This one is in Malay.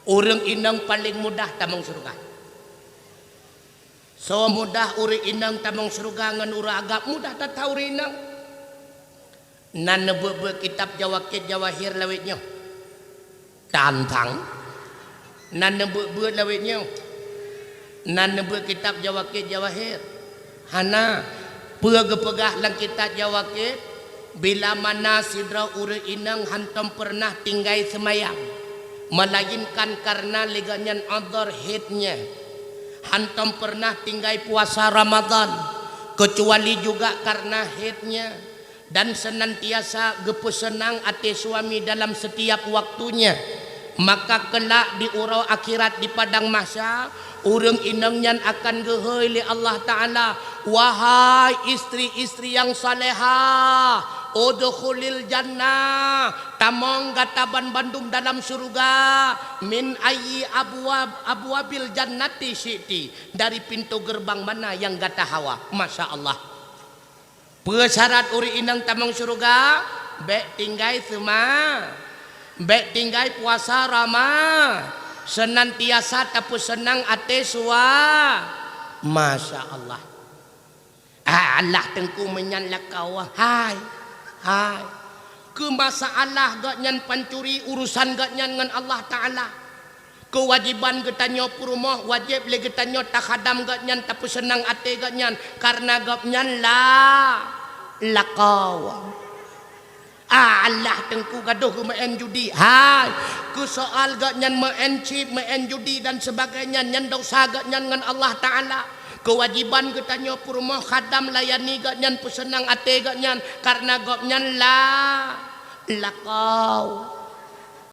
Urang inang paling mudah tamang surga. So mudah uri inang tamang surga ngan ura agak mudah tak tahu inang. Nan nebebe kitab Jawakit Jawahir lawitnya. Tantang. Nan nebebe lawitnya. Nan nebe kitab Jawakit Jawahir. Hana pegah lang kitab Jawakit bila mana sidra uri inang hantam pernah tinggai semayang. Melainkan karena leganyan adar hitnya. Hantam pernah tinggai puasa Ramadan kecuali juga karena hitnya dan senantiasa gepesenang ati suami dalam setiap waktunya, maka kelak di urau akhirat di padang mahsyar urang inangnya akan geheuli Allah Ta'ala, wahai istri-istri yang salehah, udkhulil jannah, tamong gataban bandung dalam surga, min ayyi abwabil jannati syi'ti, dari pintu gerbang mana yang gata hawa. Masya Allah. Persyarat uri inang tamong surga bek tinggai semua, bek tinggai puasa Rama, senantiasa tapi senang ate suwa. Masya Allah. Allah tengku menyanlak kau. Hai ke masalah gak nyan pancuri urusan gak nyan dengan Allah Ta'ala. Kewajiban getanyo purumah wajib le getanyo takhadam gak nyan tapi senang ate gak nyan karena gak nyan lakau. Allah tengku gaduh ke main judi. Hai ke soal gak nyan main chip main judi dan sebagainya nyan dosa gak nyan dengan Allah Ta'ala. Kewajiban getanyo purumah khadam layani gak nyan pesenang ate gak nyan karena gak nyan lakau.